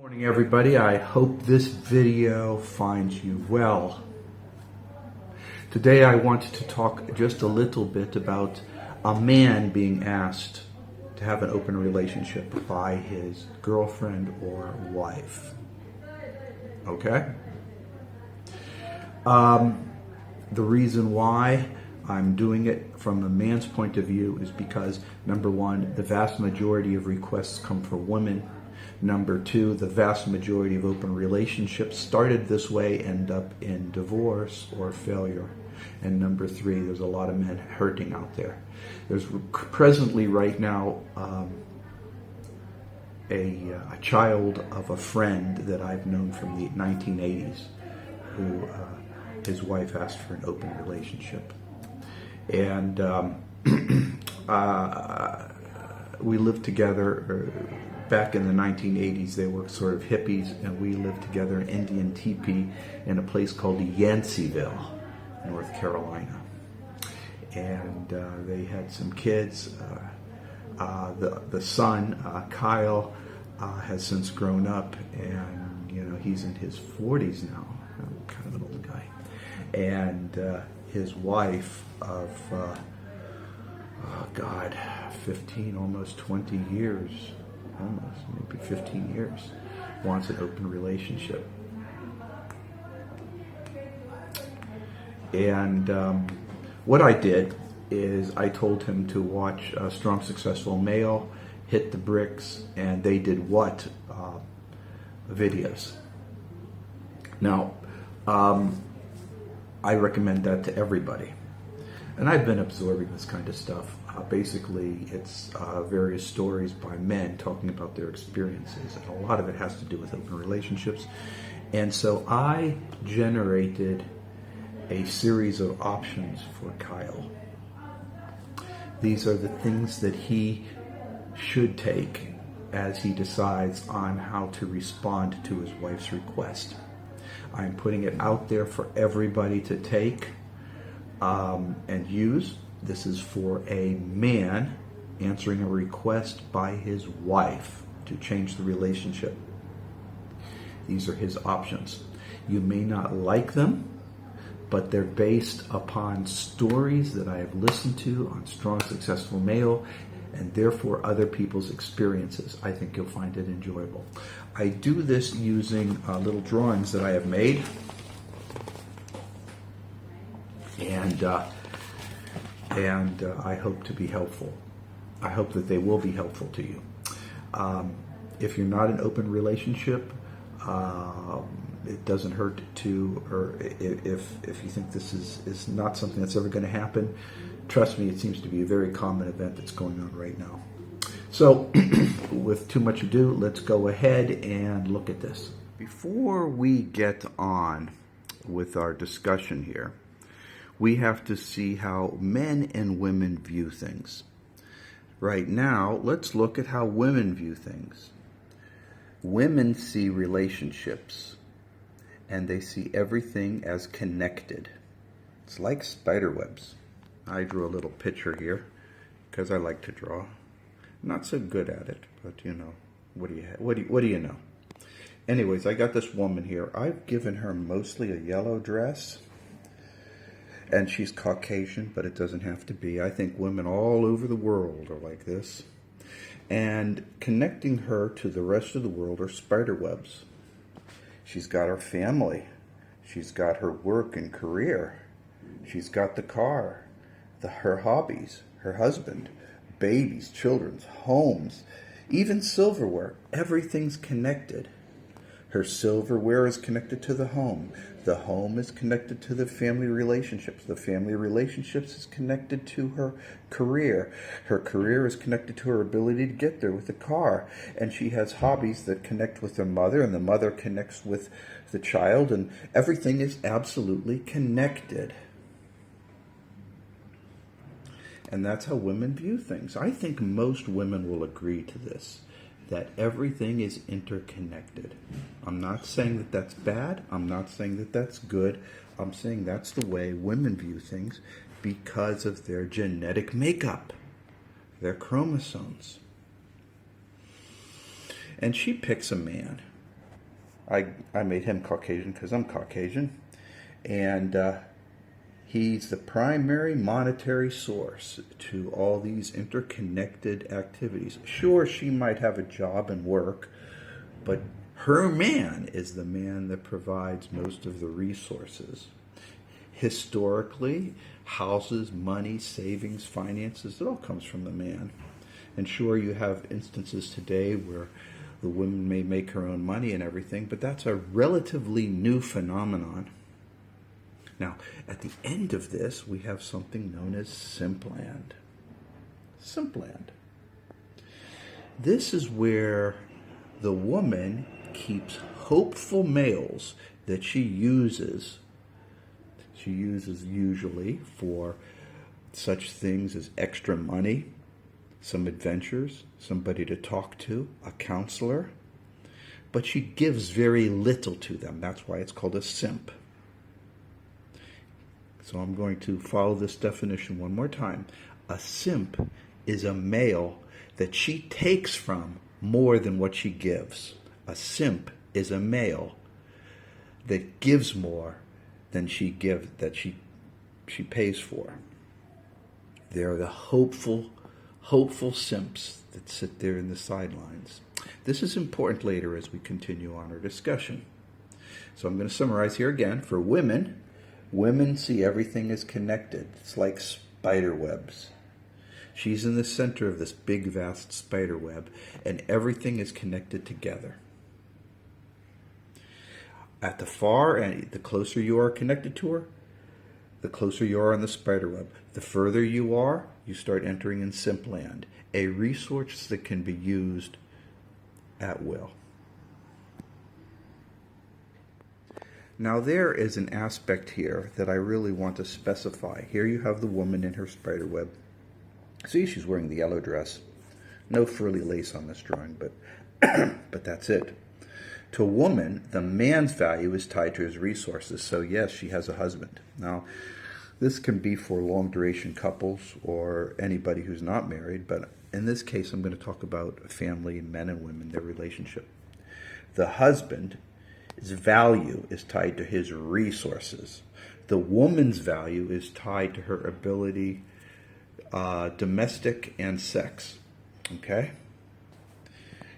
Morning, everybody. I hope this video finds you well. Today I wanted to talk just a little bit about a man being asked to have an open relationship by his girlfriend or wife. Okay? The reason why I'm doing it from a man's point of view is because, number one, the vast majority of requests come from women. Number two, the vast majority of open relationships started this way end up in divorce or failure. And number three, there's a lot of men hurting out there. There's presently right now a child of a friend that I've known from the 1980s who his wife asked for an open relationship. And we lived together. Back in the 1980s, they were sort of hippies, and we lived together in Indian teepee in a place called Yanceyville, North Carolina. And they had some kids. The son, Kyle, has since grown up, and he's in his 40s now, kind of an old guy. And his wife of 15, almost 20 years. Almost, maybe 15 years, wants an open relationship. And what I did is I told him to watch Strong Successful Male, Hit the Bricks, and They Did What videos. Now, I recommend that to everybody. And I've been absorbing this kind of stuff. Basically, it's various stories by men talking about their experiences, and a lot of it has to do with open relationships. And so I generated a series of options for Kyle. These are the things that he should take as he decides on how to respond to his wife's request. I'm putting it out there for everybody to take and use. This is for a man answering a request by his wife to change the relationship. These are his options. You may not like them, but they're based upon stories that I have listened to on Strong Successful Male, and therefore other people's experiences. I think you'll find it enjoyable. I do this using little drawings that I have made. And I hope to be helpful. I hope that they will be helpful to you. If you're not in an open relationship, it doesn't hurt to, or if you think this is not something that's ever going to happen, trust me, it seems to be a very common event that's going on right now. So, with too much ado, let's go ahead and look at this. Before we get on with our discussion here, we have to see how men and women view things. Right now, let's look at how women view things. Women see relationships, and they see everything as connected. It's like spider webs. I drew a little picture here because I like to draw. Not so good at it, but what do you know? Anyways, I got this woman here. I've given her mostly a yellow dress. And she's Caucasian, but it doesn't have to be. I think women all over the world are like this. And connecting her to the rest of the world are spider webs. She's got her family. She's got her work and career. She's got the car, her hobbies, her husband, babies, children's, homes, even silverware. Everything's connected. Her silverware is connected to the home. The home is connected to the family relationships. The family relationships is connected to her career. Her career is connected to her ability to get there with the car. And she has hobbies that connect with her mother, and the mother connects with the child, and everything is absolutely connected. And that's how women view things. I think most women will agree to this, that everything is interconnected. I'm not saying that that's bad. I'm not saying that that's good. I'm saying that's the way women view things because of their genetic makeup, their chromosomes. And she picks a man. I made him Caucasian because I'm Caucasian. And he's the primary monetary source to all these interconnected activities. Sure, she might have a job and work, but her man is the man that provides most of the resources. Historically, houses, money, savings, finances, it all comes from the man. And sure, you have instances today where the woman may make her own money and everything, but that's a relatively new phenomenon. Now, at the end of this, we have something known as simpland. Simpland. This is where the woman keeps hopeful males that she uses. She uses usually for such things as extra money, some adventures, somebody to talk to, a counselor. But she gives very little to them. That's why it's called a simp. So I'm going to follow this definition one more time. A simp is a male that she takes from more than what she gives. A simp is a male that gives more than she pays for. They're the hopeful simps that sit there in the sidelines. This is important later as we continue on our discussion. So I'm going to summarize here again. For women see everything as connected. It's like spider webs. She's in the center of this big, vast spider web, and everything is connected together. At the far end, the closer you are connected to her, the closer you are on the spider web. The further you are, you start entering in simpland, a resource that can be used at will. Now there is an aspect here that I really want to specify. Here you have the woman in her spider web. See, she's wearing the yellow dress. No frilly lace on this drawing, but but that's it. To a woman, the man's value is tied to his resources. So yes, she has a husband. Now, this can be for long-duration couples or anybody who's not married, but in this case, I'm going to talk about family, men and women, their relationship. The husband's value is tied to his resources. The woman's value is tied to her ability, domestic and sex. Okay?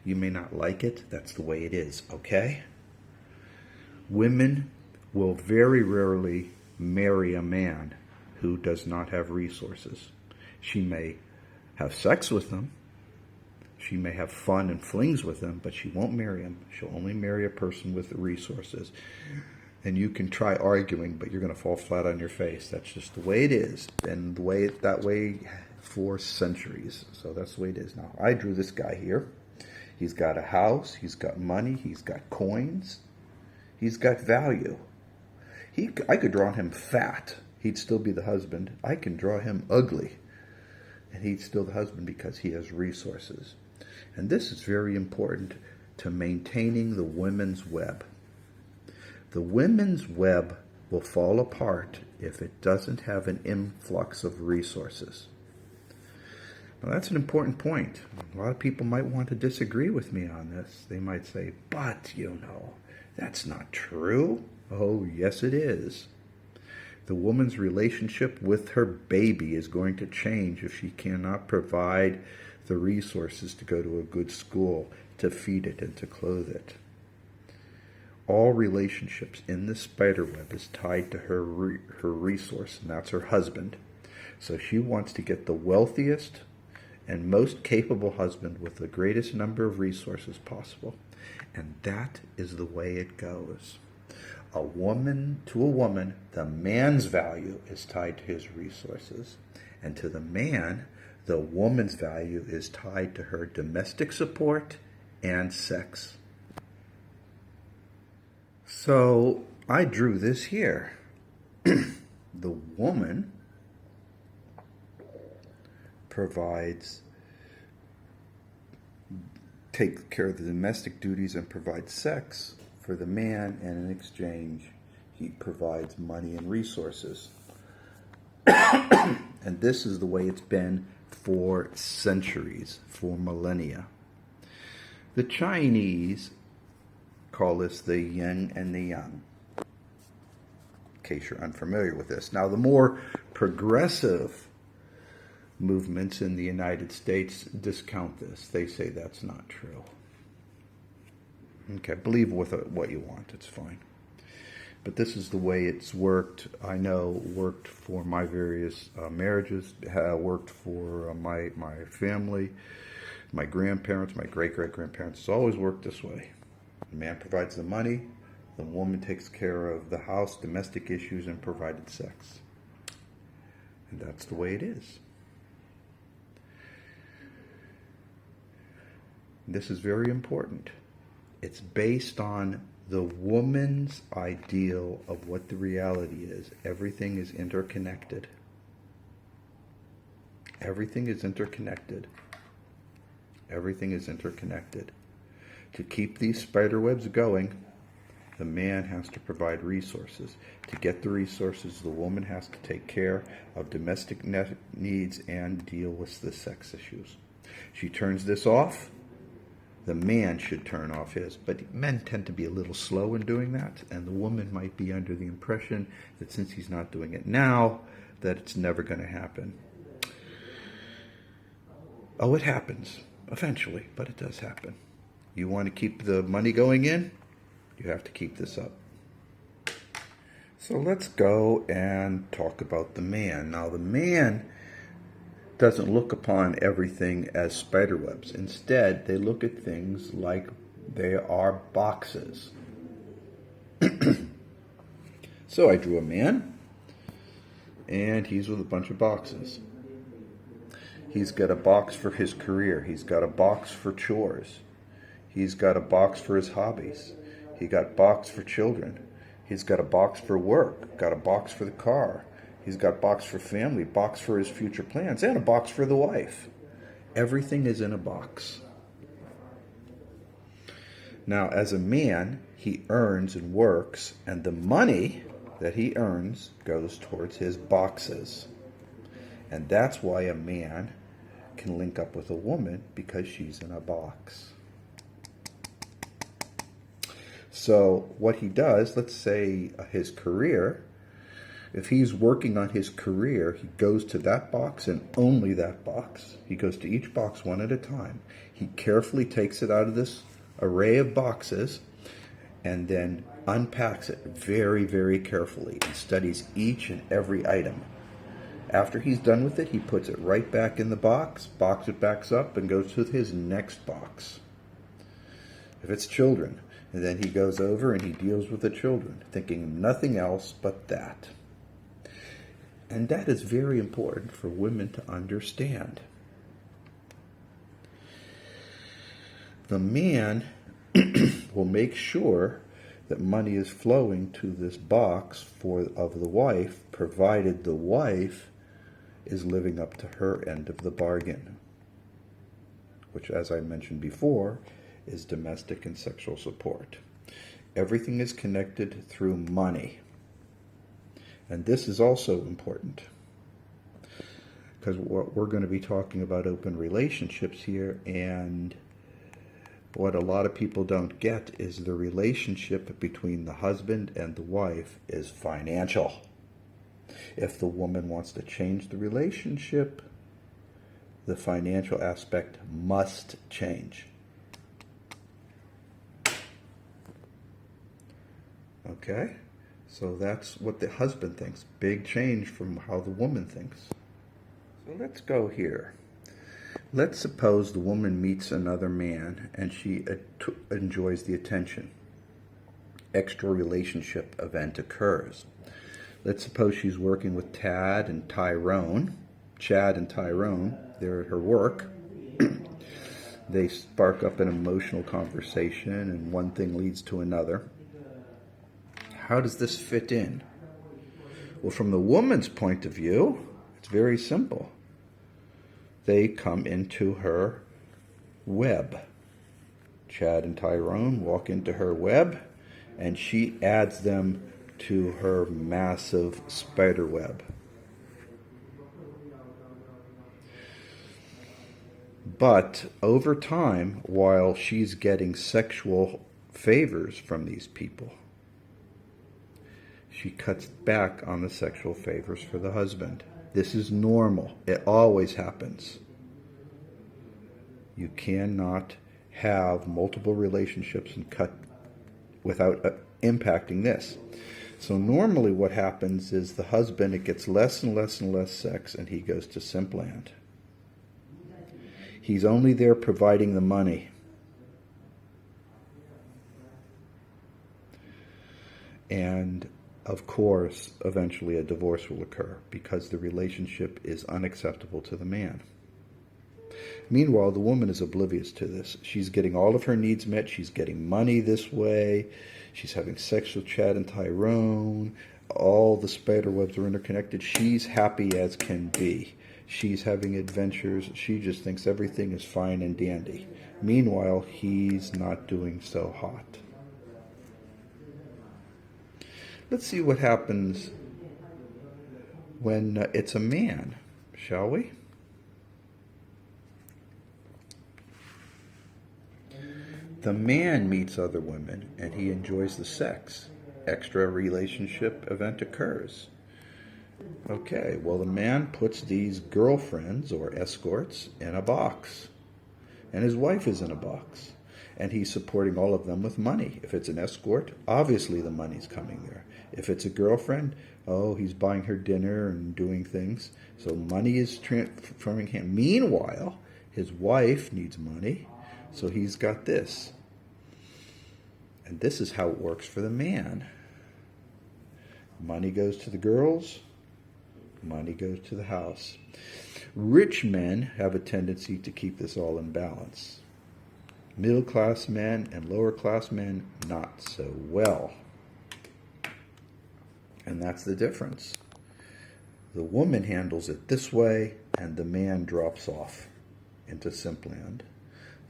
You may not like it. That's the way it is. Okay? Women will very rarely marry a man who does not have resources. She may have sex with him. She may have fun and flings with him, but she won't marry him. She'll only marry a person with the resources. And you can try arguing, but you're going to fall flat on your face. That's just the way it is. And that way for centuries. So that's the way it is. Now, I drew this guy here. He's got a house. He's got money. He's got coins. He's got value. I could draw him fat. He'd still be the husband. I can draw him ugly. And he's still the husband because he has resources. And this is very important to maintaining the women's web. The women's web will fall apart if it doesn't have an influx of resources. Now that's an important point. A lot of people might want to disagree with me on this. They might say, but, that's not true. Oh, yes, it is. The woman's relationship with her baby is going to change if she cannot provide the resources to go to a good school, to feed it, and to clothe it. All relationships in the spider web is tied to her resource, and that's her husband. So she wants to get the wealthiest and most capable husband with the greatest number of resources possible. And that is the way it goes. To a woman, the man's value is tied to his resources. And to the man, the woman's value is tied to her domestic support and sex. So I drew this here. The woman takes care of the domestic duties and provides sex for the man, and in exchange, he provides money and resources. And this is the way it's been for centuries, for millennia. The Chinese call this the yin and the yang, in case you're unfamiliar with this. Now, the more progressive movements in the United States discount this. They say that's not true. Okay, believe what you want. It's fine. But this is the way it's worked. I know worked for my various marriages, worked for my family, my grandparents, my great-great-grandparents. It's always worked this way. The man provides the money, the woman takes care of the house, domestic issues, and provided sex. And that's the way it is. This is very important. It's based on the woman's ideal of what the reality is. Everything is interconnected. Everything is interconnected. Everything is interconnected. To keep these spider webs going, the man has to provide resources. To get the resources, the woman has to take care of domestic needs and deal with the sex issues. She turns this off. The man should turn off his, but men tend to be a little slow in doing that, and the woman might be under the impression that since he's not doing it now, that it's never going to happen. Oh, it happens eventually, but it does happen. You want to keep the money going in, you have to keep this up. So let's go and talk about the man. Now, the man doesn't look upon everything as spider webs. Instead, they look at things like they are boxes. So I drew a man, and he's with a bunch of boxes. He's got a box for his career. He's got a box for chores. He's got a box for his hobbies. He got a box for children. He's got a box for work, got a box for the car. He's got a box for family, box for his future plans, and a box for the wife. Everything is in a box. Now, as a man, he earns and works, and the money that he earns goes towards his boxes. And that's why a man can link up with a woman, because she's in a box. So what he does, let's say his career, if he's working on his career, he goes to that box and only that box. He goes to each box one at a time. He carefully takes it out of this array of boxes and then unpacks it very, very carefully and studies each and every item. After he's done with it, he puts it right back in the box it backs up, and goes to his next box. If it's children, and then he goes over and he deals with the children, thinking nothing else but that. And that is very important for women to understand. The man will make sure that money is flowing to this box of the wife, provided the wife is living up to her end of the bargain, which, as I mentioned before, is domestic and sexual support. Everything is connected through money. And this is also important, because we're going to be talking about open relationships here, and what a lot of people don't get is the relationship between the husband and the wife is financial. If the woman wants to change the relationship, the financial aspect must change. Okay? So that's what the husband thinks. Big change from how the woman thinks. So let's go here. Let's suppose the woman meets another man and she enjoys the attention. Extra relationship event occurs. Let's suppose she's working with Chad and Tyrone. They're at her work. They spark up an emotional conversation, and one thing leads to another. How does this fit in? Well, from the woman's point of view, it's very simple. They come into her web. Chad and Tyrone walk into her web, and she adds them to her massive spider web. But over time, while she's getting sexual favors from these people. She cuts back on the sexual favors for the husband. This is normal. It always happens. You cannot have multiple relationships and cut without impacting this. So normally what happens is the husband, it gets less and less and less sex, and he goes to simp land. He's only there providing the money. And of course, eventually a divorce will occur because the relationship is unacceptable to the man. Meanwhile, the woman is oblivious to this. She's getting all of her needs met. She's getting money this way. She's having sex with Chad and Tyrone. All the spider webs are interconnected. She's happy as can be. She's having adventures. She just thinks everything is fine and dandy. Meanwhile, he's not doing so hot. Let's see what happens when it's a man, shall we? The man meets other women and he enjoys the sex. Extra relationship event occurs. Okay, well, the man puts these girlfriends or escorts in a box. And his wife is in a box. And he's supporting all of them with money. If it's an escort, obviously the money's coming there. If it's a girlfriend, oh, he's buying her dinner and doing things. So money is transferring him. Meanwhile, his wife needs money. So he's got this. And this is how it works for the man. Money goes to the girls. Money goes to the house. Rich men have a tendency to keep this all in balance. Middle class men and lower class men, not so well. And that's the difference. The woman handles it this way, and the man drops off into simp land.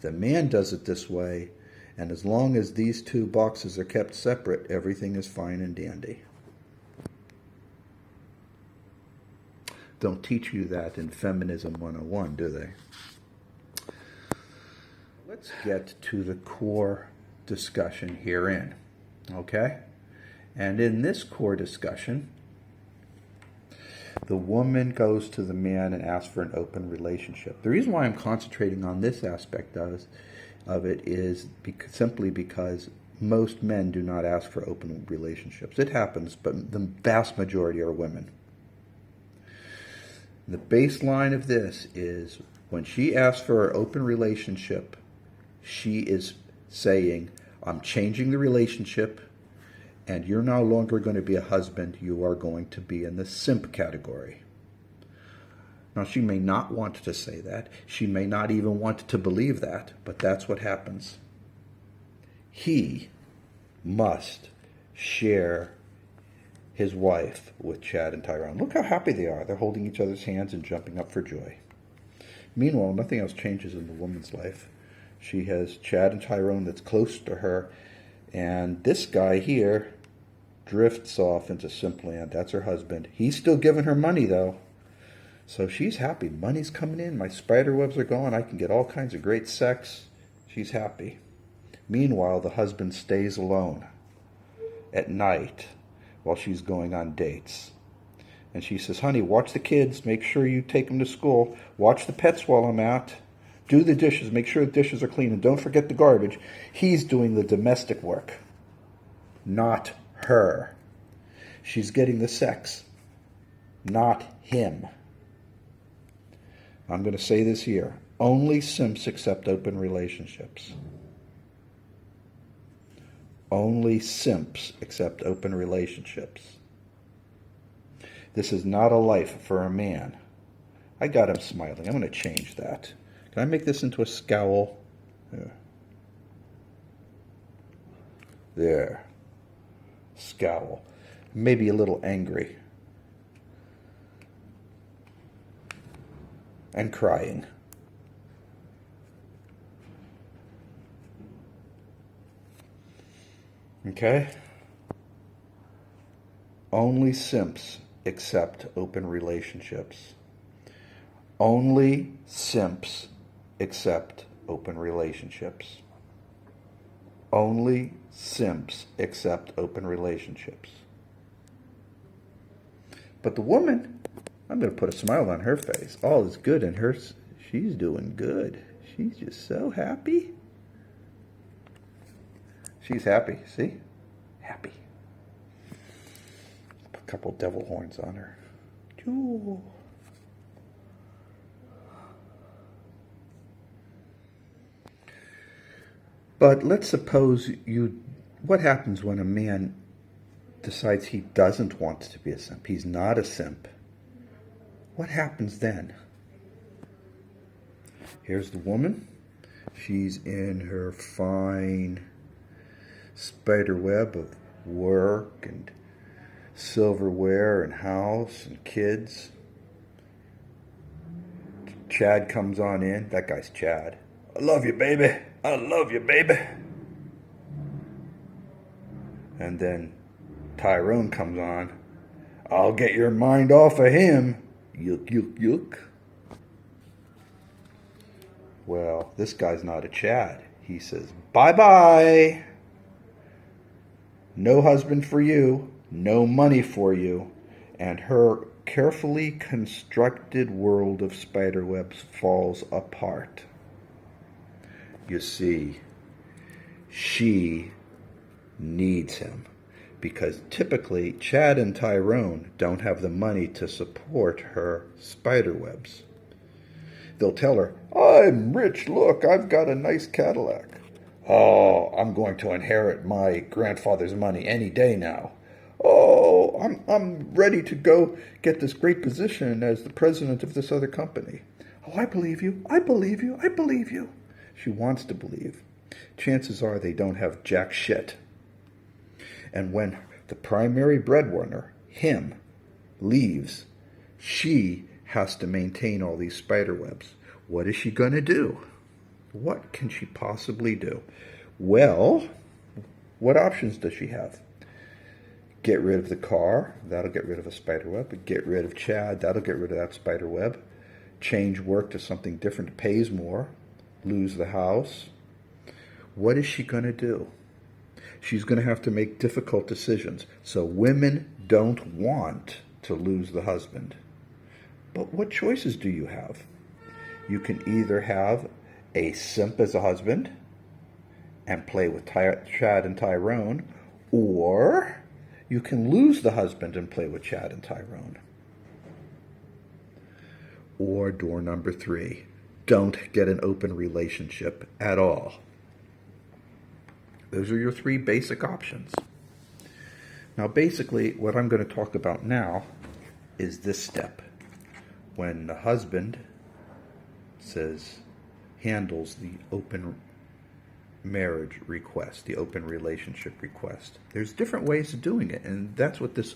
The man does it this way, and as long as these two boxes are kept separate, everything is fine and dandy. Don't teach you that in Feminism 101, do they? Let's get to the core discussion herein, okay? And in this core discussion, the woman goes to the man and asks for an open relationship. The reason why I'm concentrating on this aspect of it is simply because most men do not ask for open relationships. It happens, but the vast majority are women. The baseline of this is when she asks for an open relationship, she is saying, I'm changing the relationship, and you're no longer going to be a husband. You are going to be in the simp category. Now, she may not want to say that. She may not even want to believe that, but that's what happens. He must share his wife with Chad and Tyrone. Look how happy they are. They're holding each other's hands and jumping up for joy. Meanwhile, nothing else changes in the woman's life. She has Chad and Tyrone that's close to her, and this guy here drifts off into simp land. That's her husband. He's still giving her money, though. So she's happy. Money's coming in. My spider webs are going. I can get all kinds of great sex. She's happy. Meanwhile, the husband stays alone at night while she's going on dates. And she says, honey, watch the kids. Make sure you take them to school. Watch the pets while I'm out. Do the dishes. Make sure the dishes are clean. And don't forget the garbage. He's doing the domestic work, not her. She's getting the sex, not him. I'm going to say this here. Only simps accept open relationships. Only simps accept open relationships. This is not a life for a man. I got him smiling. I'm going to change that. Can I make this into a scowl? There. Scowl. Maybe a little angry. And crying. Okay? Only simps accept open relationships. Only simps accept open relationships. Only simps accept open relationships. But the woman, I'm going to put a smile on her face. All is good in her. She's doing good. She's just so happy. She's happy. See? Happy. Put a couple devil horns on her. Ooh. But let's suppose what happens when a man decides he doesn't want to be a simp? He's not a simp. What happens then? Here's the woman. She's in her fine spider web of work and silverware and house and kids. Chad comes on in. That guy's Chad. I love you, baby. I love you, baby. And then Tyrone comes on. I'll get your mind off of him. Yuck, yuck, yuck. Well, this guy's not a Chad. He says, bye-bye. No husband for you. No money for you. And her carefully constructed world of spiderwebs falls apart. You see, she needs him because typically Chad and Tyrone don't have the money to support her spiderwebs. They'll tell her, I'm rich, look, I've got a nice Cadillac. Oh, I'm going to inherit my grandfather's money any day now. Oh, I'm ready to go get this great position as the president of this other company. Oh, I believe you, I believe you, I believe you. She wants to believe. Chances are they don't have jack shit. And when the primary breadwinner, him, leaves, she has to maintain all these spider webs. What is she going to do? What can she possibly do? Well, what options does she have? Get rid of the car. That'll get rid of a spider web. Get rid of Chad. That'll get rid of that spider web. Change work to something different that pays more. Lose the house. What is she going to do? She's going to have to make difficult decisions. So women don't want to lose the husband. But what choices do you have? You can either have a simp as a husband and play with Chad and Tyrone, or you can lose the husband and play with Chad and Tyrone. Or door number 3. Don't get an open relationship at all. Those are your 3 basic options. Now, basically, what I'm going to talk about now is this step. When the husband handles the open marriage request, the open relationship request. There's different ways of doing it, and that's what this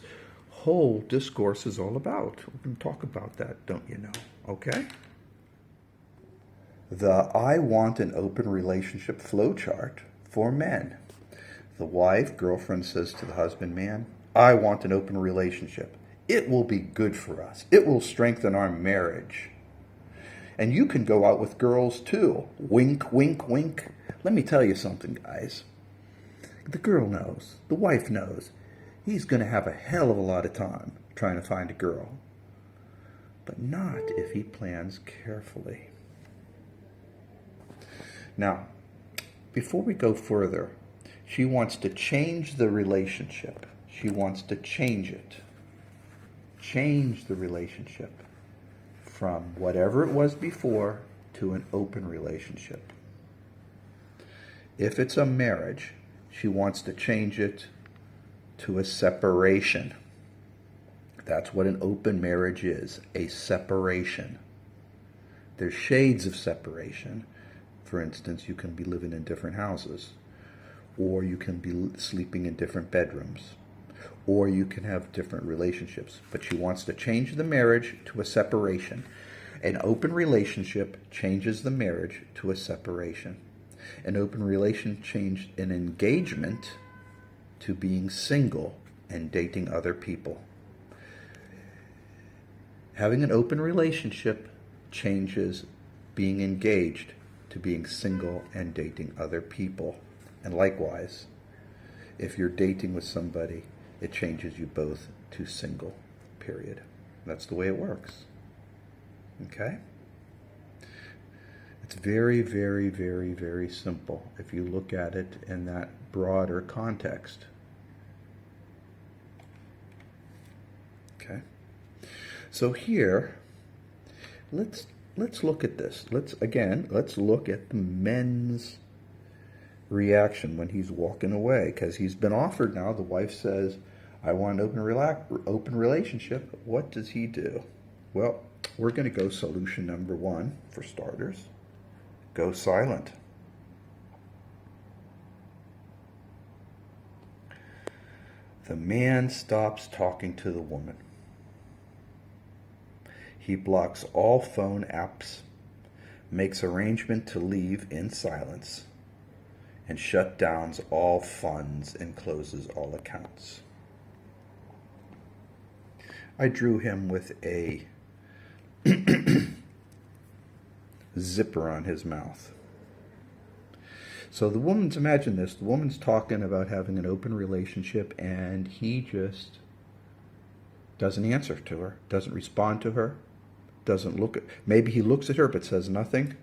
whole discourse is all about. We're going to talk about that, don't you know? Okay? The I want an open relationship flowchart for men. The wife, girlfriend says to the husband, man, I want an open relationship. It will be good for us. It will strengthen our marriage. And you can go out with girls too. Wink, wink, wink. Let me tell you something, guys. The girl knows. The wife knows. He's going to have a hell of a lot of time trying to find a girl. But not if he plans carefully. Now, before we go further, she wants to change the relationship. She wants to change it. Change the relationship from whatever it was before to an open relationship. If it's a marriage, she wants to change it to a separation. That's what an open marriage is, a separation. There's shades of separation. For instance, you can be living in different houses, or you can be sleeping in different bedrooms, or you can have different relationships. But she wants to change the marriage to a separation. An open relationship changes the marriage to a separation. An open relation changed an engagement to being single and dating other people. Having an open relationship changes being engaged to being single and dating other people. And likewise, if you're dating with somebody, it changes you both to single, period. That's the way it works. Okay? It's very, very, very, very simple if you look at it in that broader context. Okay? So here, let's look at this. Let's look at the men's reaction when he's walking away, because he's been offered now. The wife says, I want an open relationship. What does he do? Well, we're going to go solution number one for starters. Go silent. The man stops talking to the woman. He blocks all phone apps, makes arrangement to leave in silence, and shut down all funds and closes all accounts. I drew him with a zipper on his mouth. So imagine this, the woman's talking about having an open relationship, and he just doesn't answer to her, doesn't respond to her, doesn't look at, maybe he looks at her but says nothing.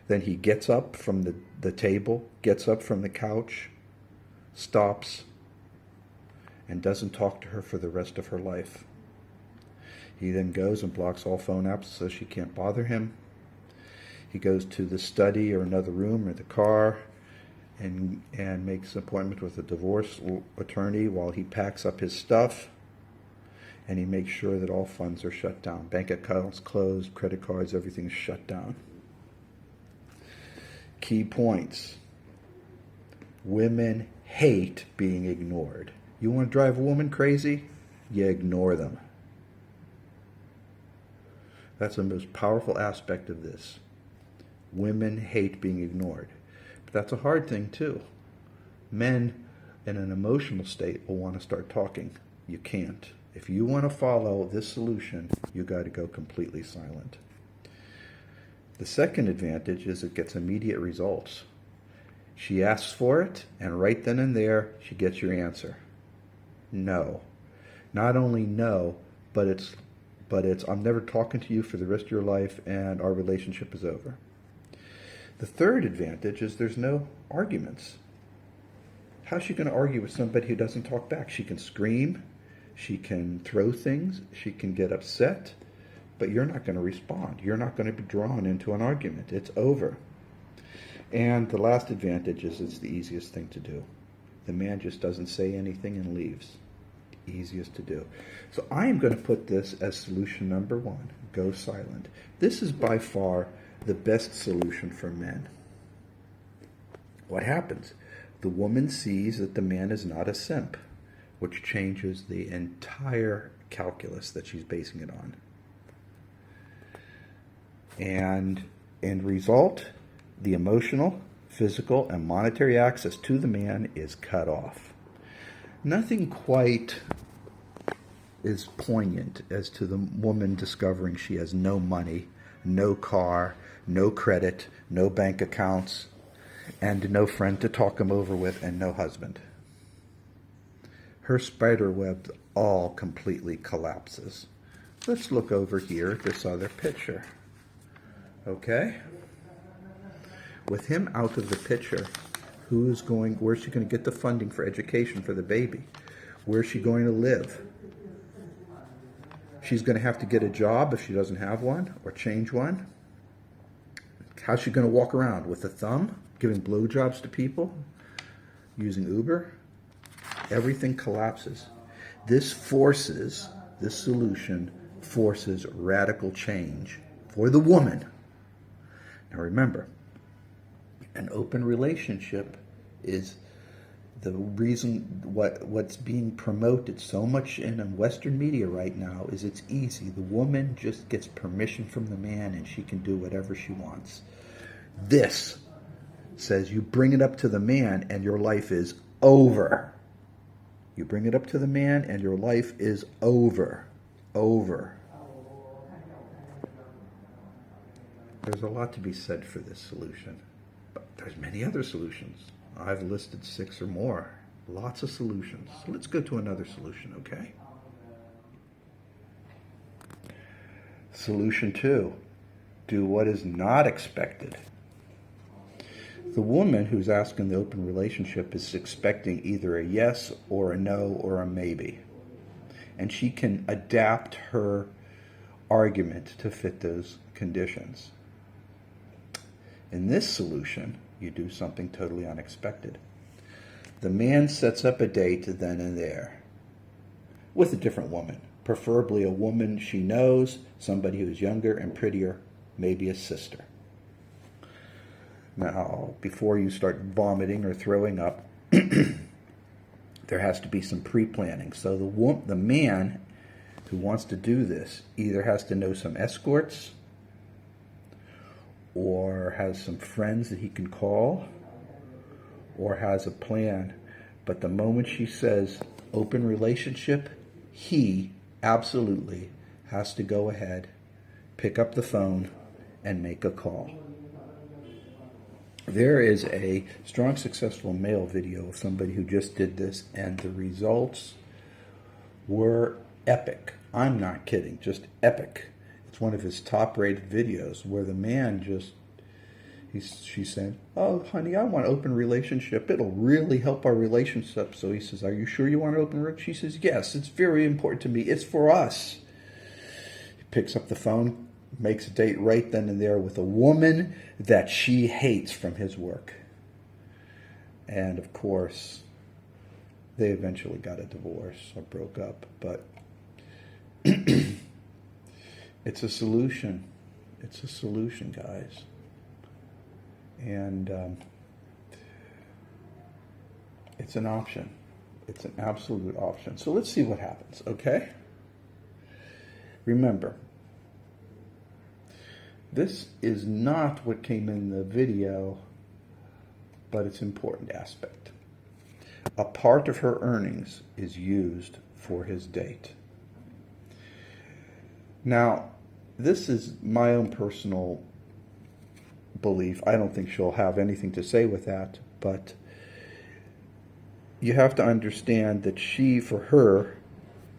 Then he gets up from the table, gets up from the couch, stops, and doesn't talk to her for the rest of her life. He then goes and blocks all phone apps so she can't bother him. He goes to the study or another room or the car and makes an appointment with a divorce attorney while he packs up his stuff, and he makes sure that all funds are shut down. Bank accounts closed, credit cards, everything's shut down. Key points. Women hate being ignored. You want to drive a woman crazy? You ignore them. That's the most powerful aspect of this. Women hate being ignored. But that's a hard thing too. Men in an emotional state will want to start talking. You can't. If you want to follow this solution, you got to go completely silent. The second advantage is it gets immediate results. She asks for it, and right then and there, she gets your answer. No. Not only no, but it's I'm never talking to you for the rest of your life, and our relationship is over. The third advantage is there's no arguments. How's she going to argue with somebody who doesn't talk back? She can scream, she can throw things, she can get upset, but you're not going to respond. You're not going to be drawn into an argument. It's over. And the last advantage is it's the easiest thing to do. The man just doesn't say anything and leaves. Easiest to do. So I am going to put this as solution number one. Go silent. This is by far the best solution for men. What happens? The woman sees that the man is not a simp, which changes the entire calculus that she's basing it on. And in result, the emotional, physical, and monetary access to the man is cut off. Nothing quite is poignant as to the woman discovering she has no money, no car, no credit, no bank accounts, and no friend to talk him over with, and no husband. Her spider web all completely collapses. Let's look over here at this other picture. Okay? With him out of the picture, where's she going to get the funding for education for the baby? Where's she going to live? She's going to have to get a job if she doesn't have one, or change one. How's she going to walk around? With a thumb? Giving blowjobs to people? Using Uber? Everything collapses. This solution forces radical change for the woman. Now remember, an open relationship is the reason what's being promoted so much in Western media right now is it's easy. The woman just gets permission from the man and she can do whatever she wants. This says you bring it up to the man and your life is over. You bring it up to the man and your life is over. Over. There's a lot to be said for this solution, but there's many other solutions. I've listed 6 or more. Lots of solutions. So let's go to another solution, okay? Solution 2, do what is not expected. The woman who's asking the open relationship is expecting either a yes or a no or a maybe. And she can adapt her argument to fit those conditions. In this solution, you do something totally unexpected. The man sets up a date then and there with a different woman, preferably a woman she knows, somebody who's younger and prettier, maybe a sister. Now, before you start vomiting or throwing up, there has to be some pre-planning. So the man who wants to do this either has to know some escorts or has some friends that he can call or has a plan. But the moment she says open relationship, he absolutely has to go ahead, pick up the phone, and make a call. There is a strong, successful male video of somebody who just did this, and the results were epic. I'm not kidding, just epic. It's one of his top-rated videos where the man she said, oh, honey, I want an open relationship. It'll really help our relationship. So he says, are you sure you want an open relationship? She says, yes, it's very important to me. It's for us. He picks up the phone, makes a date right then and there with a woman that she hates from his work. And of course, they eventually got a divorce or broke up. But it's a solution. It's a solution, guys. And it's an option. It's an absolute option. So let's see what happens, okay? Remember, this is not what came in the video, but it's an important aspect. A part of her earnings is used for his date. Now, this is my own personal belief. I don't think she'll have anything to say with that, but you have to understand that for her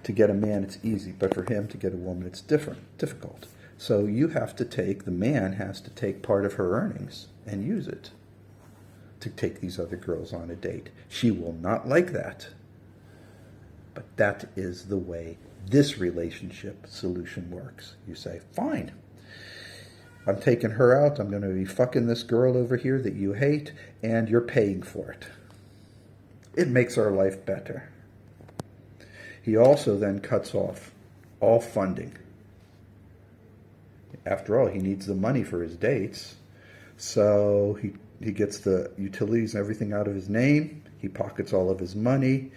to get a man, it's easy, but for him to get a woman, it's difficult. So the man has to take part of her earnings and use it to take these other girls on a date. She will not like that, but that is the way this relationship solution works. You say, fine, I'm taking her out. I'm going to be fucking this girl over here that you hate, and you're paying for it. It makes our life better. He also then cuts off all funding. After all, he needs the money for his dates. So he gets the utilities and everything out of his name. He pockets all of his money,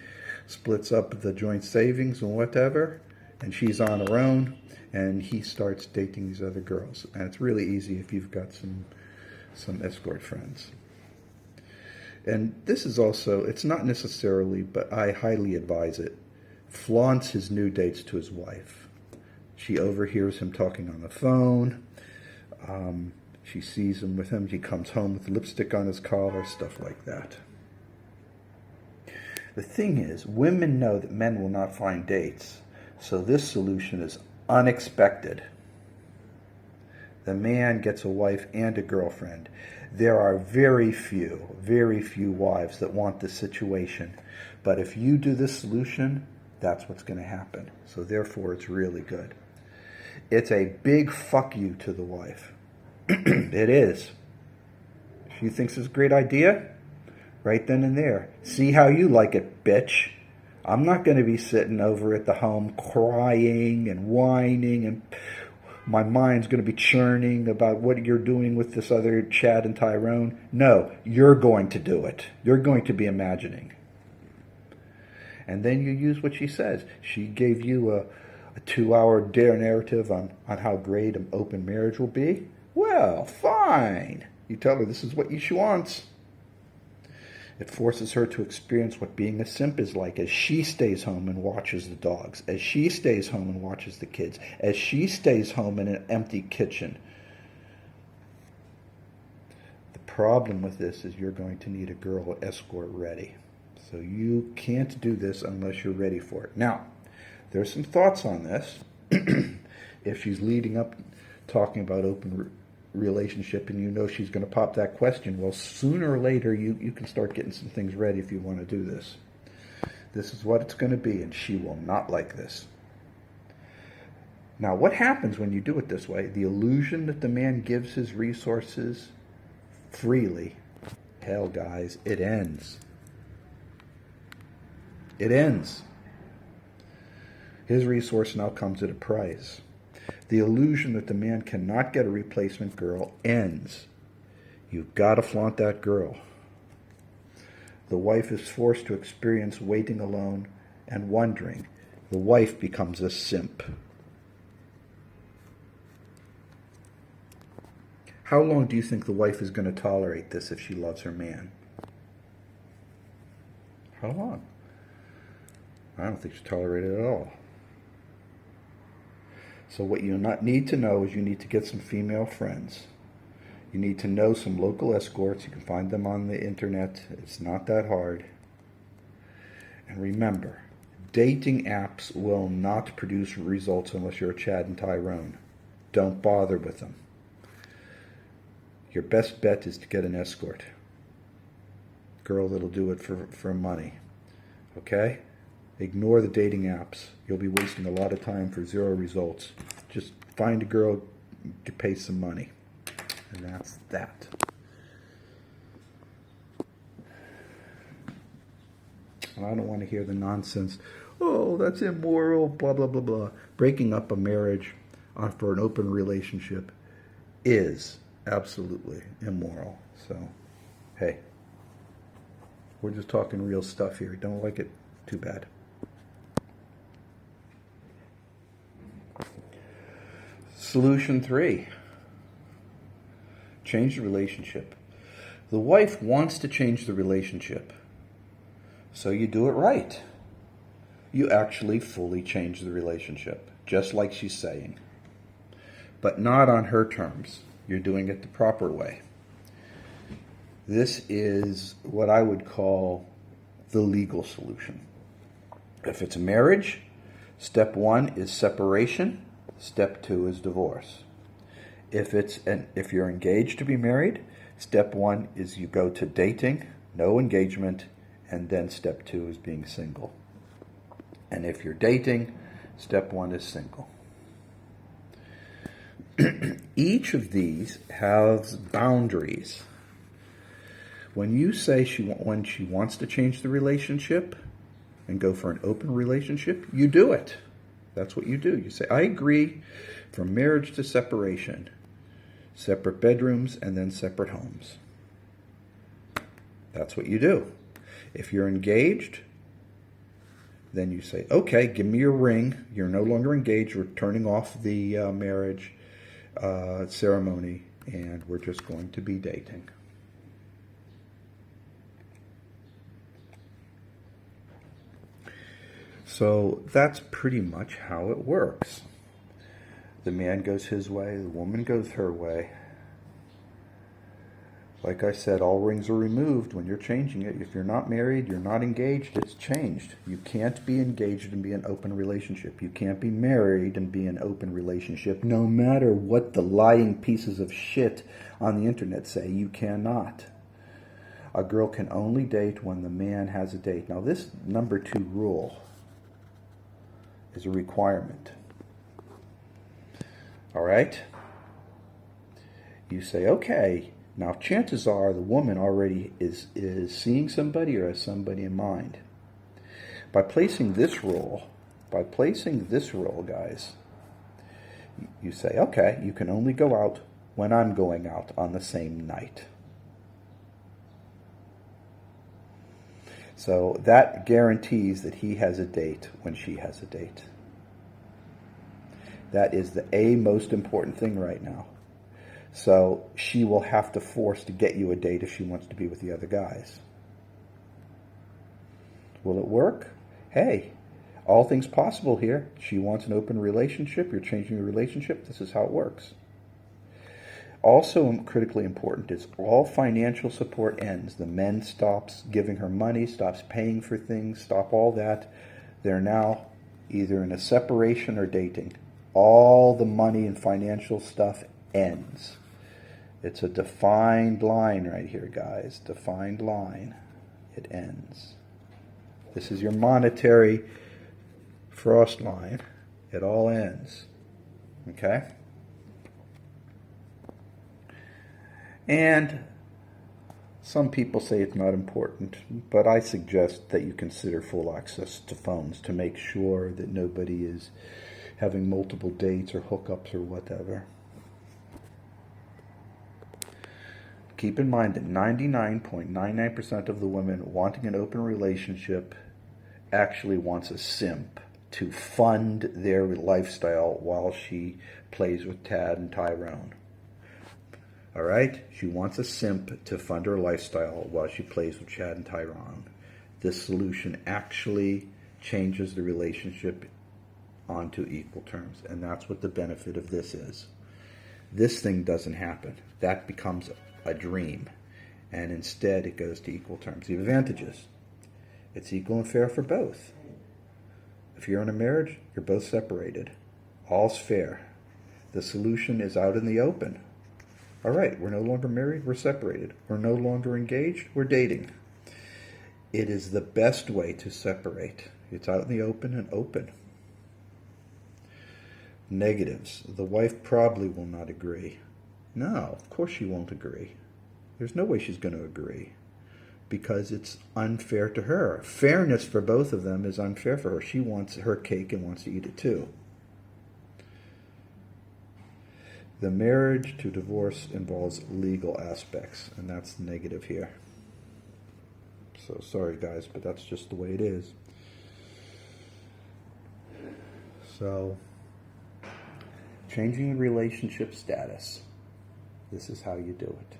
splits up the joint savings and whatever, and she's on her own. And he starts dating these other girls. And it's really easy if you've got some escort friends. And this is also, it's not necessarily, but I highly advise it, flaunts his new dates to his wife. She overhears him talking on the phone. She sees him with him. He comes home with lipstick on his collar, stuff like that. The thing is, women know that men will not find dates. So this solution is unexpected. The man gets a wife and a girlfriend. There are very few wives that want this situation. But if you do this solution, that's what's going to happen. So therefore, it's really good. It's a big fuck you to the wife. It is. She thinks it's a great idea, right then and there. See how you like it, bitch. I'm not going to be sitting over at the home crying and whining, and my mind's going to be churning about what you're doing with this other Chad and Tyrone. No, you're going to do it. You're going to be imagining. And then you use what she says. She gave you a 2-hour dare narrative on how great an open marriage will be. Well, fine. You tell her this is what she wants. It forces her to experience what being a simp is like as she stays home and watches the dogs, as she stays home and watches the kids, as she stays home in an empty kitchen. The problem with this is you're going to need a girl escort ready. So you can't do this unless you're ready for it. Now, there's some thoughts on this. If she's leading up talking about open relationship and you know she's going to pop that question, well, sooner or later you can start getting some things ready if you want to do this. This is what it's going to be, and she will not like this. Now, what happens when you do it this way? The illusion that the man gives his resources freely, hell, guys, it ends. It ends. His resource now comes at a price. The illusion that the man cannot get a replacement girl ends. You've got to flaunt that girl. The wife is forced to experience waiting alone and wondering. The wife becomes a simp. How long do you think the wife is going to tolerate this if she loves her man? How long? I don't think she'll tolerate it at all. So what you need to know is you need to get some female friends. You need to know some local escorts. You can find them on the internet. It's not that hard. And remember, dating apps will not produce results unless you're a Chad and Tyrone. Don't bother with them. Your best bet is to get an escort. Girl that'll do it for money. Okay? Ignore the dating apps. You'll be wasting a lot of time for zero results. Just find a girl to pay some money. And that's that. And I don't want to hear the nonsense. Oh, that's immoral, blah, blah, blah, blah. Breaking up a marriage for an open relationship is absolutely immoral. So, hey, we're just talking real stuff here. Don't like it? Too bad. Solution 3. Change the relationship. The wife wants to change the relationship. So you do it right. You actually fully change the relationship, just like she's saying. But not on her terms. You're doing it the proper way. This is what I would call the legal solution. If it's a marriage, step 1 is separation. Step 2 is divorce. If you're engaged to be married, step 1 is you go to dating, no engagement, and then step 2 is being single. And if you're dating, step 1 is single. Each of these has boundaries. When you say when she wants to change the relationship and go for an open relationship, you do it. That's what you do. You say, I agree from marriage to separation, separate bedrooms and then separate homes. That's what you do. If you're engaged, then you say, okay, give me your ring. You're no longer engaged. We're turning off the marriage ceremony and we're just going to be dating. So that's pretty much how it works. The man goes his way, the woman goes her way. Like I said, all rings are removed when you're changing it. If you're not married, you're not engaged, it's changed. You can't be engaged and be in an open relationship. You can't be married and be in an open relationship. No matter what the lying pieces of shit on the internet say, you cannot. A girl can only date when the man has a date. Now this number 2 rule is a requirement. All right? You say, okay, now chances are the woman already is seeing somebody or has somebody in mind. By placing this rule, guys, you say, okay, you can only go out when I'm going out on the same night. So that guarantees that he has a date when she has a date. That is the most important thing right now. So she will have to force to get you a date if she wants to be with the other guys. Will it work? Hey, all things possible here. She wants an open relationship. You're changing the relationship. This is how it works. Also critically important is all financial support ends. The men stops giving her money, stops paying for things, stop all that. They're now either in a separation or dating. All the money and financial stuff ends. It's a defined line right here, guys. Defined line. It ends. This is your monetary frost line. It all ends. Okay? And some people say it's not important, but I suggest that you consider full access to phones to make sure that nobody is having multiple dates or hookups or whatever. Keep in mind that 99.99% of the women wanting an open relationship actually wants a simp to fund their lifestyle while she plays with Tad and Tyrone. All right? She wants a simp to fund her lifestyle while she plays with Chad and Tyrone. This solution actually changes the relationship onto equal terms, and that's what the benefit of this is. This thing doesn't happen. That becomes a dream, and instead it goes to equal terms. The advantages: it's equal and fair for both. If you're in a marriage, you're both separated. All's fair. The solution is out in the open. All right, we're no longer married, we're separated. We're no longer engaged, we're dating. It is the best way to separate. It's out in the open and open. Negatives. The wife probably will not agree. No, of course she won't agree. There's no way she's going to agree because it's unfair to her. Fairness for both of them is unfair for her. She wants her cake and wants to eat it too. The marriage to divorce involves legal aspects, and that's negative here. So sorry guys, but that's just the way it is. So, changing the relationship status. This is how you do it.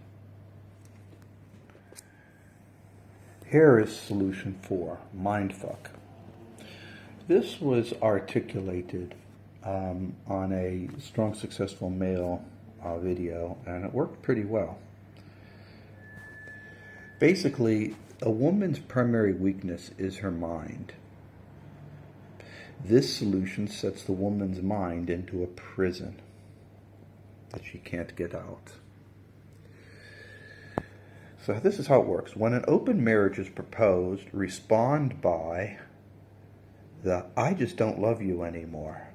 Here is solution 4, mindfuck. This was articulated on a Strong Successful Male video, and it worked pretty well. Basically, a woman's primary weakness is her mind. This solution sets the woman's mind into a prison that she can't get out. So this is how it works. When an open marriage is proposed, respond by the "I just don't love you anymore."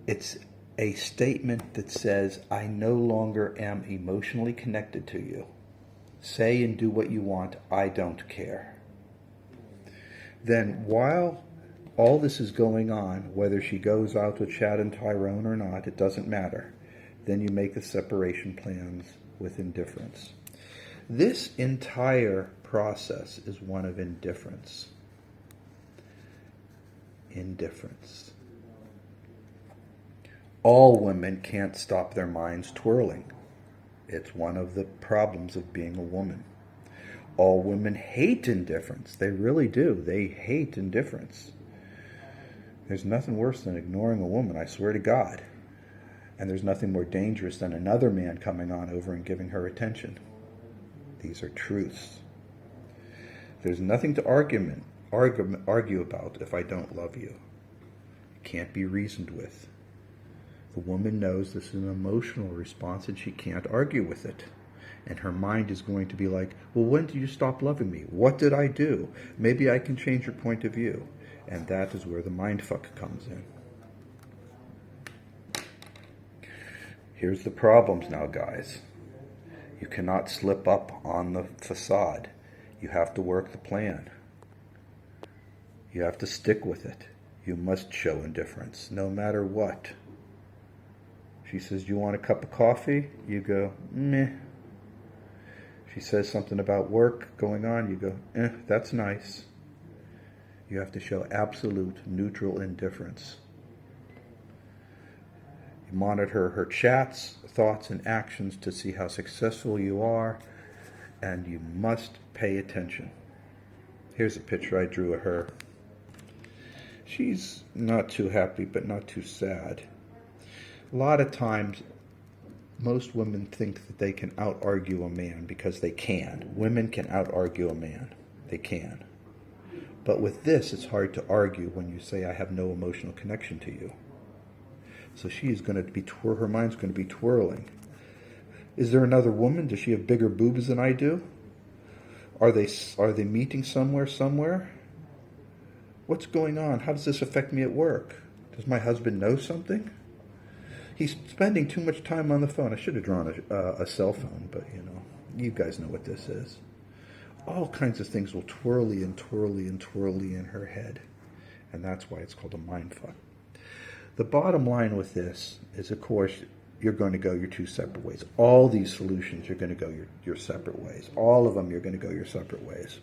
It's a statement that says, "I no longer am emotionally connected to you. Say and do what you want. I don't care." Then while all this is going on, whether she goes out with Chad and Tyrone or not, it doesn't matter. Then you make the separation plans with indifference. This entire process is one of indifference. Indifference. All women can't stop their minds twirling. It's one of the problems of being a woman. All women hate indifference. They really do. They hate indifference. There's nothing worse than ignoring a woman, I swear to God. And there's nothing more dangerous than another man coming on over and giving her attention. These are truths. There's nothing to argue about if I don't love you. It can't be reasoned with. The woman knows this is an emotional response and she can't argue with it. And her mind is going to be like, well, when did you stop loving me? What did I do? Maybe I can change your point of view. And that is where the mindfuck comes in. Here's the problems now, guys. You cannot slip up on the facade. You have to work the plan. You have to stick with it. You must show indifference, no matter what. She says, "Do you want a cup of coffee?" You go, "Meh." She says something about work going on. You go, that's nice. You have to show absolute neutral indifference. You monitor her chats, thoughts, and actions to see how successful you are, and you must pay attention. Here's a picture I drew of her. She's not too happy, but not too sad. A lot of times, most women think that they can out-argue a man because they can. Women can out-argue a man. They can. But with this, it's hard to argue when you say, I have no emotional connection to you. So she's going to be, her mind's going to be twirling. Is there another woman? Does she have bigger boobs than I do? Are they meeting somewhere? What's going on? How does this affect me at work? Does my husband know something? He's spending too much time on the phone. I should have drawn a cell phone, but you guys know what this is. All kinds of things will twirly in her head. And that's why it's called a mind fuck. The bottom line with this is, of course, you're going to go your two separate ways. All these solutions, you're going to go your separate ways. All of them, you're going to go your separate ways.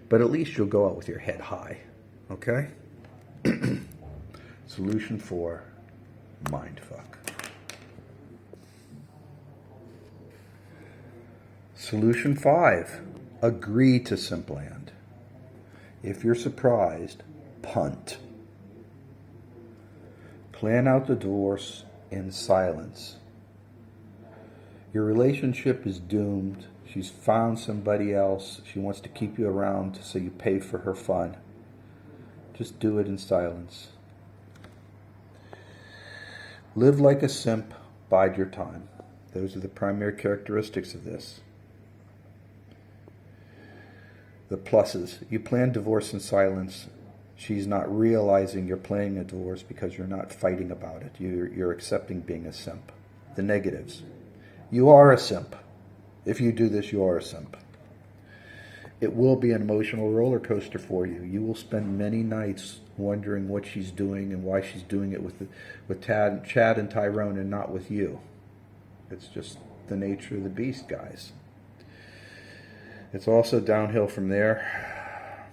But at least you'll go out with your head high. Okay? Solution 4, mindfuck. Solution 5, agree to simpland. If you're surprised, punt. Plan out the divorce in silence. Your relationship is doomed. She's found somebody else. She wants to keep you around so you pay for her fun. Just do it in silence. Live like a simp. Bide your time. Those are the primary characteristics of this. The pluses. You plan divorce in silence. She's not realizing you're planning a divorce because you're not fighting about it. You're accepting being a simp. The negatives. You are a simp. If you do this, you are a simp. It will be an emotional roller coaster for you. You will spend many nights wondering what she's doing and why she's doing it with Chad and Tyrone and not with you. It's just the nature of the beast, guys. It's also downhill from there,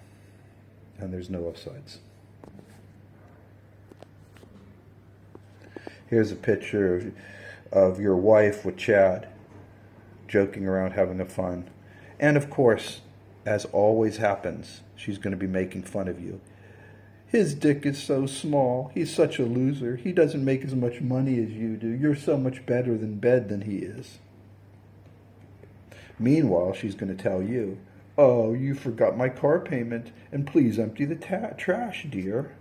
and there's no upsides. Here's a picture of your wife with Chad, joking around, having a fun. And of course, as always happens, she's going to be making fun of you. His dick is so small. He's such a loser. He doesn't make as much money as you do. You're so much better in bed than he is. Meanwhile, she's going to tell you, oh, you forgot my car payment, and please empty the trash, dear.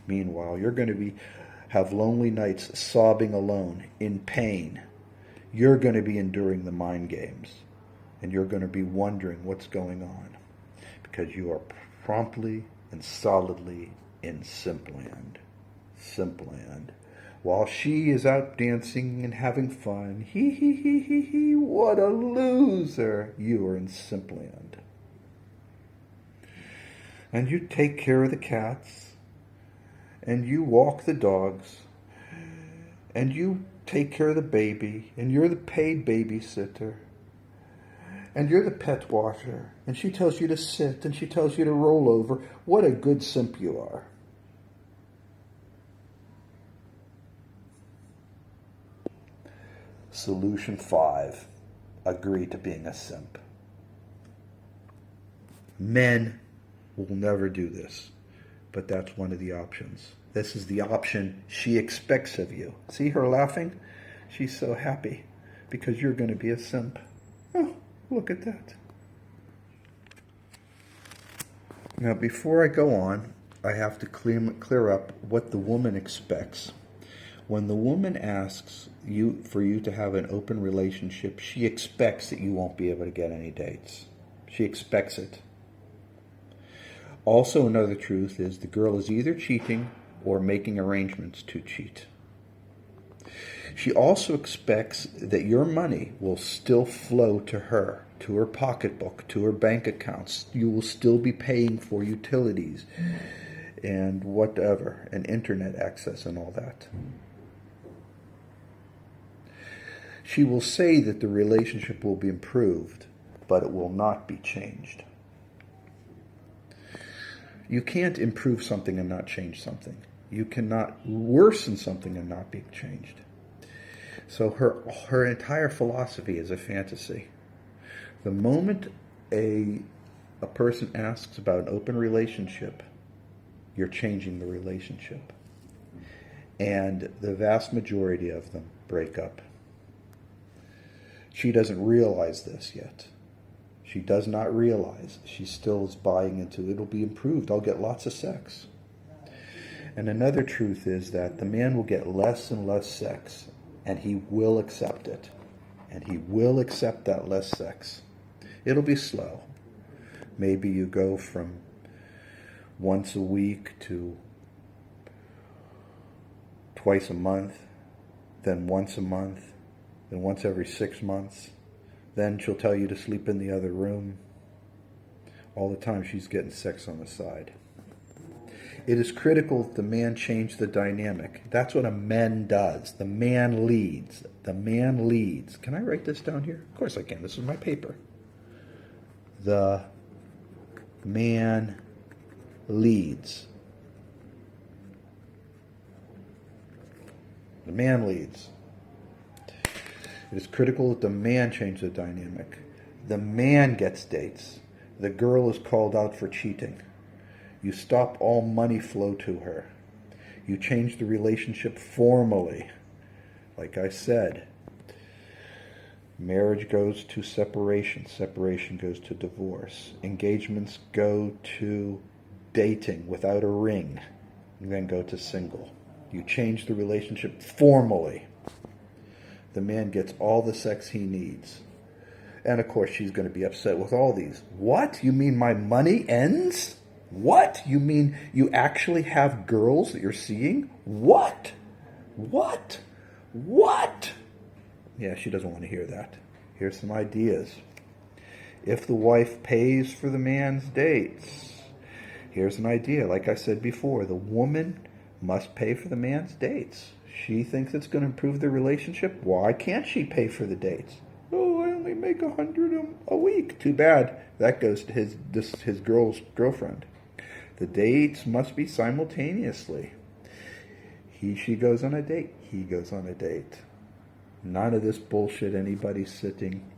Meanwhile, you're going to have lonely nights sobbing alone, in pain. You're going to be enduring the mind games, and you're going to be wondering what's going on, because you are promptly and solidly in simpland. Simpland. While she is out dancing and having fun, he, what a loser. You are in simpland. And you take care of the cats, and you walk the dogs, and you take care of the baby, and you're the paid babysitter, and you're the pet washer, and she tells you to sit, and she tells you to roll over. What a good simp you are. Solution 5, agree to being a simp. Men will never do this, but that's one of the options. This is the option she expects of you. See her laughing? She's so happy because you're going to be a simp. Oh, look at that. Now, before I go on, I have to clear up what the woman expects. When the woman asks for you to have an open relationship, she expects that you won't be able to get any dates. She expects it. Also, another truth is the girl is either cheating or making arrangements to cheat. She also expects that your money will still flow to her pocketbook, to her bank accounts. You will still be paying for utilities and whatever, and internet access and all that. She will say that the relationship will be improved, but it will not be changed. You can't improve something and not change something. You cannot worsen something and not be changed. So her entire philosophy is a fantasy. The moment a person asks about an open relationship, you're changing the relationship. And the vast majority of them break up. She doesn't realize this yet. She does not realize. She still is buying into it'll be improved. I'll get lots of sex. And another truth is that the man will get less and less sex, and he will accept it. And he will accept that less sex. It'll be slow. Maybe you go from once a week to twice a month, then once a month, then once every 6 months. Then she'll tell you to sleep in the other room. All the time she's getting sex on the side. It is critical that the man change the dynamic. That's what a man does. The man leads. The man leads. Can I write this down here? Of course I can. This is my paper. The man leads. The man leads. It is critical that the man change the dynamic. The man gets dates. The girl is called out for cheating. You stop all money flow to her. You change the relationship formally. Like I said, marriage goes to separation. Separation goes to divorce. Engagements go to dating without a ring. And then go to single. You change the relationship formally. The man gets all the sex he needs. And of course she's going to be upset with all these. What? You mean my money ends? What? You mean you actually have girls that you're seeing? What? What? What? Yeah, she doesn't want to hear that. Here's some ideas. If the wife pays for the man's dates, here's an idea. Like I said before, the woman must pay for the man's dates. She thinks it's going to improve the relationship. Why can't she pay for the dates? Oh, I only make $100 a week. Too bad. That goes to his girlfriend. The dates must be simultaneously. She goes on a date. He goes on a date. None of this bullshit. Anybody sitting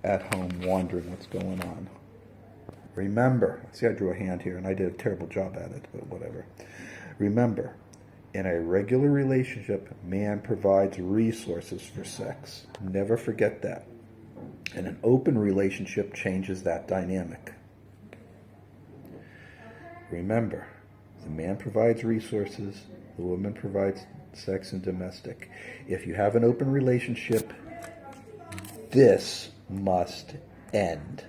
at home wondering what's going on. Remember. See, I drew a hand here, and I did a terrible job at it, but whatever. Remember. In a regular relationship, man provides resources for sex. Never forget that. And an open relationship changes that dynamic. Remember, the man provides resources, the woman provides sex and domestic. If you have an open relationship, this must end.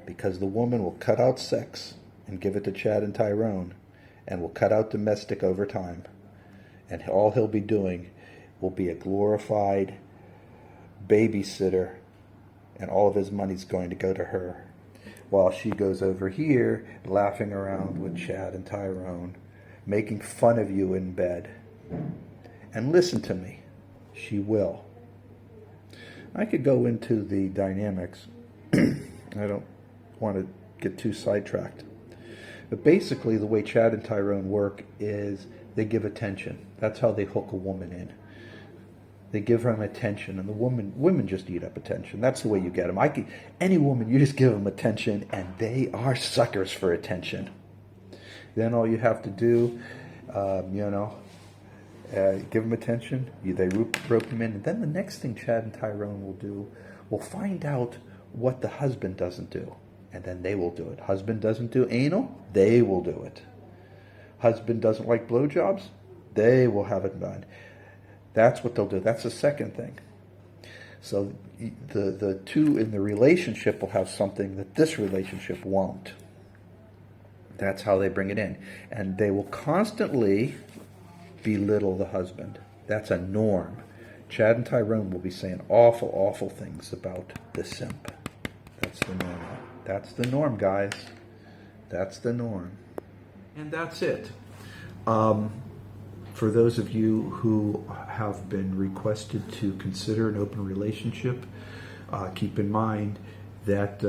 Because the woman will cut out sex and give it to Chad and Tyrone, and will cut out domestic over time. And all he'll be doing will be a glorified babysitter, and all of his money's going to go to her. While she goes over here laughing around with Chad and Tyrone, making fun of you in bed. And listen to me, she will. I could go into the dynamics. I don't want to get too sidetracked. But basically, the way Chad and Tyrone work is they give attention. That's how they hook a woman in. They give them attention, and women just eat up attention. That's the way you get them. Any woman, you just give them attention, and they are suckers for attention. Then all you have to do, give them attention. They rope them in, and then the next thing Chad and Tyrone will do, will find out what the husband doesn't do. And then they will do it. Husband doesn't do anal, they will do it. Husband doesn't like blowjobs, they will have it done. That's what they'll do. That's the second thing. So the two in the relationship will have something that this relationship won't. That's how they bring it in. And they will constantly belittle the husband. That's a norm. Chad and Tyrone will be saying awful, awful things about the simp. That's the norm. That's the norm, guys. That's the norm. And that's it. For those of you who have been requested to consider an open relationship, keep in mind that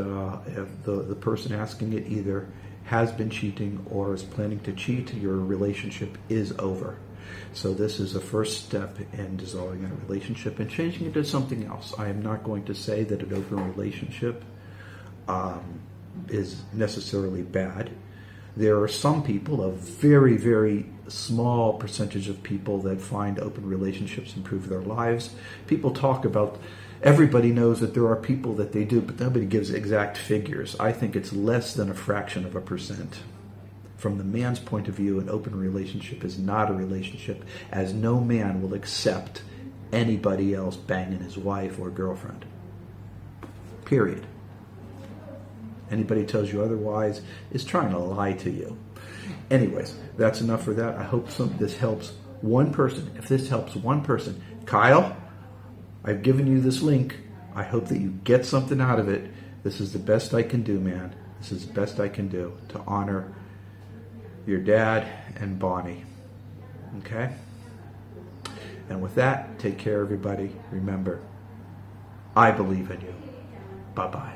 if the person asking it either has been cheating or is planning to cheat, your relationship is over. So this is a first step in dissolving a relationship and changing it to something else. I am not going to say that an open relationship is necessarily bad. There are some people, a very, very small percentage of people, that find open relationships improve their lives. People talk about, everybody knows that there are people that they do, but nobody gives exact figures. I think it's less than a fraction of a percent. From the man's point of view, an open relationship is not a relationship, as no man will accept anybody else banging his wife or girlfriend. Period. Anybody tells you otherwise is trying to lie to you. Anyways, that's enough for that. I hope this helps one person. If this helps one person, Kyle, I've given you this link. I hope that you get something out of it. This is the best I can do, man. This is the best I can do to honor your dad and Bonnie. Okay? And with that, take care, everybody. Remember, I believe in you. Bye-bye.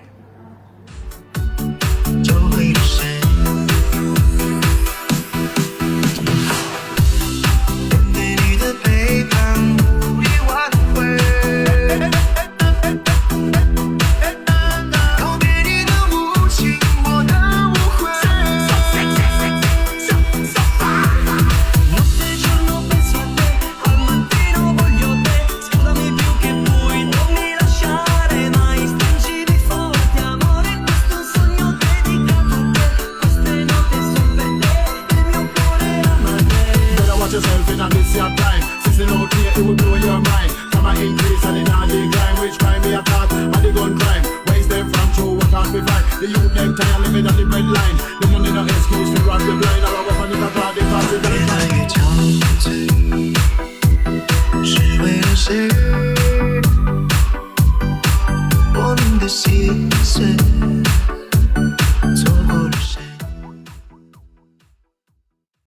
The youth them tired living on the bread line. The money no excuse to rob the blind. Or a weapon if I grab the pass it.